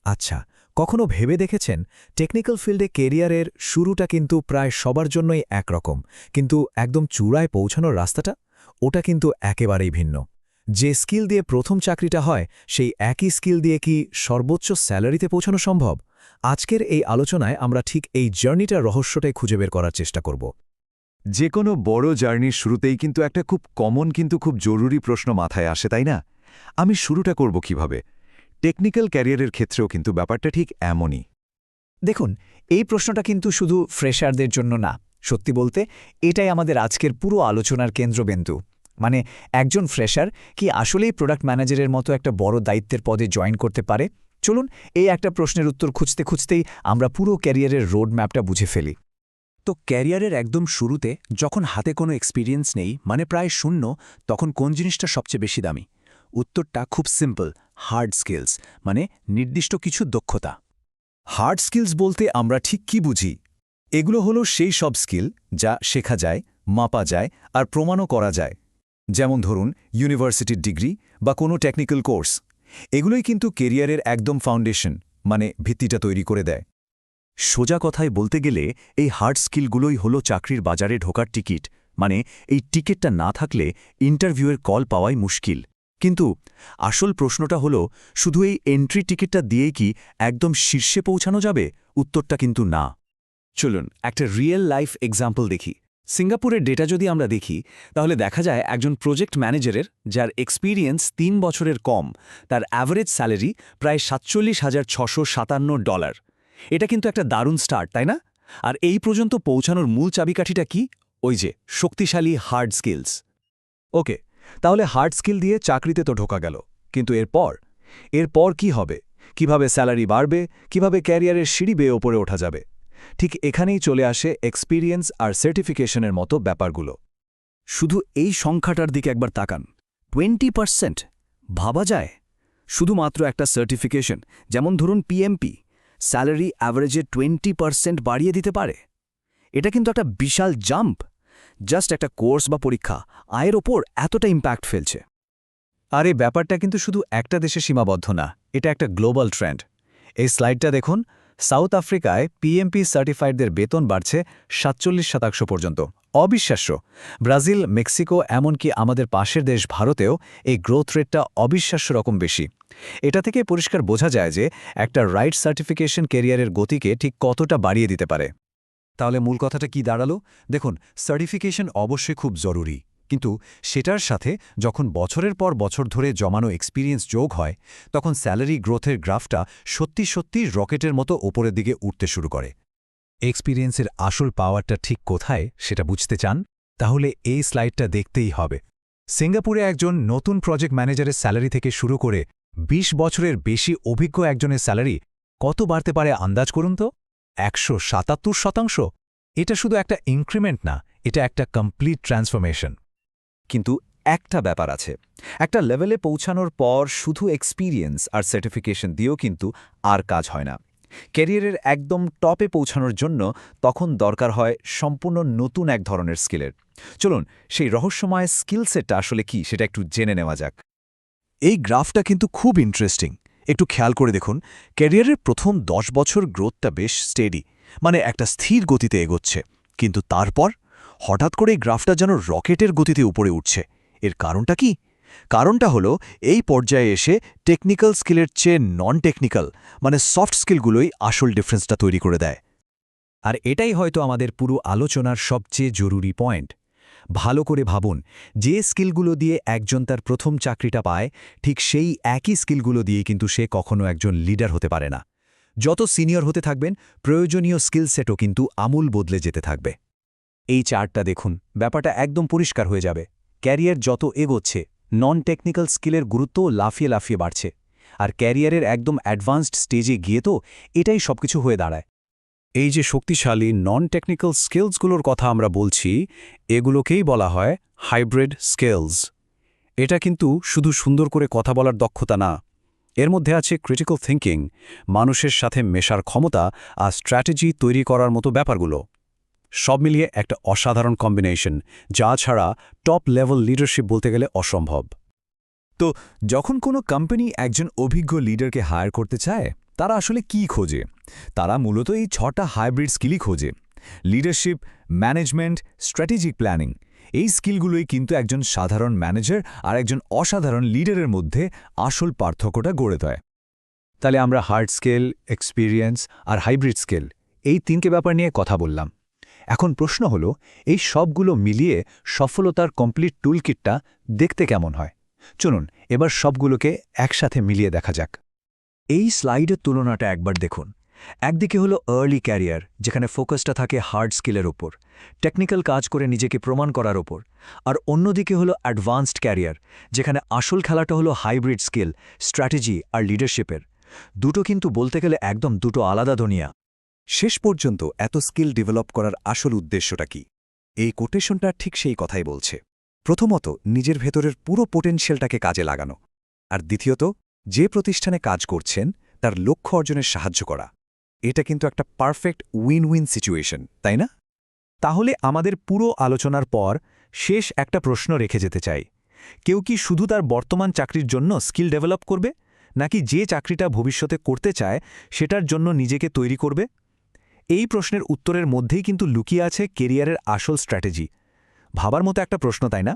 আচ্ছা, কখনো ভেবে দেখেছেন টেকনিক্যাল ফিল্ডে কেরিয়ারের শুরুটা কিন্তু প্রায় সবার জন্যই একরকম, কিন্তু একদম চূড়ায় পৌঁছানোর রাস্তাটা ওটা কিন্তু একেবারেই ভিন্ন। যে স্কিল দিয়ে প্রথম চাকরিটা হয় সেই একই স্কিল দিয়ে কি সর্বোচ্চ স্যালারিতে পৌঁছানো সম্ভব? আজকের এই আলোচনায় আমরা ঠিক এই জার্নিটার রহস্যটাই খুঁজে বের করার চেষ্টা করব। যে কোনো বড় জার্নির শুরুতেই কিন্তু একটা খুব কমন কিন্তু খুব জরুরি প্রশ্ন মাথায় আসে, তাই না? আমি শুরুটা করব কিভাবে? টেকনিক্যাল ক্যারিয়ারের ক্ষেত্রেও কিন্তু ব্যাপারটা ঠিক এমনই। দেখুন, এই প্রশ্নটা কিন্তু শুধু ফ্রেশারদের জন্য না। সত্যি বলতে এটাই আমাদের আজকের পুরো আলোচনার কেন্দ্রবিন্দু। মানে একজন ফ্রেশার কি আসলেই প্রোডাক্ট ম্যানেজারের মতো একটা বড় দায়িত্বের পদে জয়েন করতে পারে? চলুন এই একটা প্রশ্নের উত্তর খুঁজতে খুঁজতেই আমরা পুরো ক্যারিয়ারের রোড ম্যাপটা বুঝে ফেলি। তো ক্যারিয়ারের একদম শুরুতে যখন হাতে কোনো এক্সপিরিয়েন্স নেই, মানে প্রায় শূন্য, তখন কোন জিনিসটা সবচেয়ে বেশি দামি? উত্তরটা খুব সিম্পল, হার্ড স্কিলস, মানে নির্দিষ্ট কিছু দক্ষতা। হার্ড স্কিলস বলতে আমরা ঠিক কি বুঝি? এগুলো হলো সেই সব স্কিল যা শেখা যায়, মাপা যায় আর প্রমাণও করা যায়। যেমন ধরুন ইউনিভার্সিটির ডিগ্রি বা কোনো টেকনিক্যাল কোর্স। এগুলোই কিন্তু কেরিয়ারের একদম ফাউন্ডেশন, মানে ভিত্তিটা তৈরি করে দেয়। সোজা কথায় বলতে গেলে এই হার্ড স্কিলগুলোই হলো চাকরির বাজারে ঢোকার টিকিট। মানে এই টিকিটটা না থাকলে ইন্টারভিউয়ের কল পাওয়াই মুশকিল। কিন্তু আসল প্রশ্নটা হলো, শুধু এই এন্ট্রি টিকিটটা দিয়েই কি একদম শীর্ষে পৌঁছানো যাবে? উত্তরটা কিন্তু না। চলুন একটা রিয়েল লাইফ এক্সাম্পল দেখি। সিঙ্গাপুরের ডেটা যদি আমরা দেখি, তাহলে দেখা যায় একজন প্রজেক্ট ম্যানেজারের যার এক্সপিরিয়েন্স ৩ বছরের কম, তার অ্যাভারেজ স্যালারি প্রায় $৪৭,৬৫৭। এটা কিন্তু একটা দারুণ স্টার্ট, তাই না? আর এই পর্যন্ত পৌঁছানোর মূল চাবিকাঠিটা কি? ওই যে শক্তিশালী হার্ড স্কিলস। ওকে, তাহলে হার্ড স্কিল দিয়ে চাকরিতে তো ঢোকা গেল, কিন্তু এরপর কি হবে? কিভাবে স্যালারি বাড়বে? কিভাবে ক্যারিয়ারের সিঁড়ি বেয়ে ওপরে ওঠা যাবে? ঠিক এখানেই চলে আসে এক্সপিরিয়েন্স আর সার্টিফিকেশনের মতো ব্যাপারগুলো। শুধু এই সংখ্যাটার দিকে একবার তাকান, 20%। ভাবা যায়? শুধুমাত্র একটা সার্টিফিকেশন, যেমন ধরুন পিএমপি, স্যালারি অ্যাভারেজে 20% বাড়িয়ে দিতে পারে। এটা কিন্তু একটা বিশাল জাম্প। জাস্ট একটা কোর্স বা পরীক্ষা আয়ের ওপর এতটা ইম্প্যাক্ট ফেলছে। আর এই ব্যাপারটা কিন্তু শুধু একটা দেশে সীমাবদ্ধ না, এটা একটা গ্লোবাল ট্রেন্ড। এই স্লাইডটা দেখুন, সাউথ আফ্রিকায় পিএমপি সার্টিফাইডদের বেতন বাড়ছে 47% পর্যন্ত। অবিশ্বাস্য। ব্রাজিল, মেক্সিকো, এমনকি আমাদের পাশের দেশ ভারতেও এই গ্রোথ রেটটা অবিশ্বাস্য রকম বেশি। এটা থেকে পরিষ্কার বোঝা যায় যে একটা রাইট সার্টিফিকেশন ক্যারিয়ারের গতিকে ঠিক কতটা বাড়িয়ে দিতে পারে। তাহলে মূল কথাটা কি দাঁড়ালো? দেখুন, সার্টিফিকেশন অবশ্যই খুব জরুরি, কিন্তু সেটার সাথে যখন বছরের পর বছর ধরে জমানো এক্সপিরিয়েন্স যোগ হয়, তখন স্যালারি গ্রোথের গ্রাফটা সত্যি সত্যি রকেটের মতো ওপরের দিকে উঠতে শুরু করে। এক্সপিরিয়েন্সের আসল পাওয়ারটা ঠিক কোথায় সেটা বুঝতে চান? তাহলে এই স্লাইডটা দেখতেই হবে। সিঙ্গাপুরে একজন নতুন প্রজেক্ট ম্যানেজারের স্যালারি থেকে শুরু করে ২০ বছরের বেশি অভিজ্ঞ একজনের স্যালারি কত বাড়তে পারে আন্দাজ করুন তো? ১৭৭%। এটা শুধু একটা ইনক্রিমেন্ট না, এটা একটা কমপ্লিট ট্রান্সফরমেশন। কিন্তু একটা ব্যাপার আছে, একটা লেভেলে পৌঁছানোর পর শুধু এক্সপিরিয়েন্স আর সার্টিফিকেশন দিয়েও কিন্তু আর কাজ হয় না। ক্যারিয়ারের একদম টপে পৌঁছানোর জন্য তখন দরকার হয় সম্পূর্ণ নতুন এক ধরনের স্কিলের। চলুন সেই রহস্যময় স্কিল সেটটা আসলে কি সেটা একটু জেনে নেওয়া যাক। এই গ্রাফটা কিন্তু খুব ইন্টারেস্টিং। একটু খেয়াল করে দেখুন, ক্যারিয়ারের প্রথম ১০ বছর গ্রোথটা বেশ স্টেডি, মানে একটা স্থির গতিতে এগোচ্ছে। কিন্তু তারপর হঠাৎ করে এই গ্রাফটা যেন রকেটের গতিতে উপরে উঠছে। এর কারণটা কি? কারণটা হলো এই পর্যায়ে এসে টেকনিক্যাল স্কিলের চেয়ে নন টেকনিক্যাল, মানে সফট স্কিলগুলোই আসল ডিফারেন্সটা তৈরি করে দেয়। আর এটাই হয়তো আমাদের পুরো আলোচনার সবচেয়ে জরুরি পয়েন্ট। ভালো করে ভাবুন, যে স্কিলগুলো দিয়ে একজন তার প্রথম চাকরিটা পায়, ঠিক সেই একই স্কিলগুলো দিয়ে কিন্তু সে কখনো একজন লিডার হতে পারে না। যত সিনিয়র হতে থাকবেন, প্রয়োজনীয় স্কিল সেটও কিন্তু আমূল বদলে যেতে থাকবে। এই চার্টটা দেখুন, ব্যাপারটা একদম পরিষ্কার হয়ে যাবে। ক্যারিয়ার যত এগোচ্ছে, নন টেকনিক্যাল স্কিলের গুরুত্বও লাফিয়ে লাফিয়ে বাড়ছে। আর ক্যারিয়ারের একদম অ্যাডভান্সড স্টেজে গিয়ে তো এটাই সবকিছু হয়ে দাঁড়ায়। এই যে শক্তিশালী নন টেকনিক্যাল স্কিলসগুলোর কথা আমরা বলছি, এগুলোকেই বলা হয় হাইব্রিড স্কিলস। এটা কিন্তু শুধু সুন্দর করে কথা বলার দক্ষতা না, এর মধ্যে আছে ক্রিটিক্যাল থিঙ্কিং, মানুষের সাথে মেশার ক্ষমতা আর স্ট্র্যাটেজি তৈরি করার মতো ব্যাপারগুলো। সব মিলিয়ে একটা অসাধারণ কম্বিনেশন, যা ছাড়া টপ লেভেল লিডারশিপ বলতে গেলে অসম্ভব। তো যখন কোনো কোম্পানি একজন অভিজ্ঞ লিডারকে হায়ার করতে চায়, তারা আসলে কি খোঁজে? তারা মূলত এই 6টা হাইব্রিড স্কিলই খোঁজে। Leadership, management, strategic planning. এই স্কিলগুলোই কিন্তু একজন সাধারণ ম্যানেজার আর একজন অসাধারণ লিডারের মধ্যে আসল পার্থক্যটা গড়ে দেয়। তাহলে আমরা হার্ড স্কিল, এক্সপিরিয়েন্স আর হাইব্রিড স্কিল এই 3কে ব্যাপার নিয়ে কথা বললাম। এখন প্রশ্ন হলো, এই সবগুলো মিলিয়ে সফলতার কমপ্লিট টুলকিটটা দেখতে কেমন হয়? চলুন এবার সবগুলোকে একসাথে মিলিয়ে দেখা যাক। এই স্লাইডের তুলনাটা একবার দেখুন। একদিকে হলো আর্লি ক্যারিয়ার, যেখানে ফোকাসটা থাকে হার্ড স্কিলের ওপর, টেকনিক্যাল কাজ করে নিজেকে প্রমাণ করার ওপর। আর অন্যদিকে হলো অ্যাডভান্সড ক্যারিয়ার, যেখানে আসল খেলাটা হলো হাইব্রিড স্কিল, স্ট্র্যাটেজি আর লিডারশিপের। দুটো কিন্তু বলতে গেলে একদম দুটো আলাদা দুনিয়া। শেষ পর্যন্ত এত স্কিল ডেভেলপ করার আসল উদ্দেশ্যটা কি? এই কোটেশনটা ঠিক সেই কথাই বলছে। প্রথমত, নিজের ভেতরের পুরো পোটেনশিয়ালটাকে কাজে লাগানো। আর দ্বিতীয়ত, যে প্রতিষ্ঠানে কাজ করছেন তার লক্ষ্য অর্জনের সাহায্য করা। এটা কিন্তু একটা পারফেক্ট উইন উইন সিচুয়েশন, তাই না? তাহলে আমাদের পুরো আলোচনার পর শেষ একটা প্রশ্ন রেখে যেতে চাই। কেউ কি শুধু তার বর্তমান চাকরির জন্য স্কিল ডেভেলপ করবে, নাকি যে চাকরিটা ভবিষ্যতে করতে চায় সেটার জন্য নিজেকে তৈরি করবে? এই প্রশ্নের উত্তরের মধ্যেই কিন্তু লুকিয়ে আছে কেরিয়ারের আসল স্ট্র্যাটেজি। ভাবার মতো একটা প্রশ্ন, তাই না?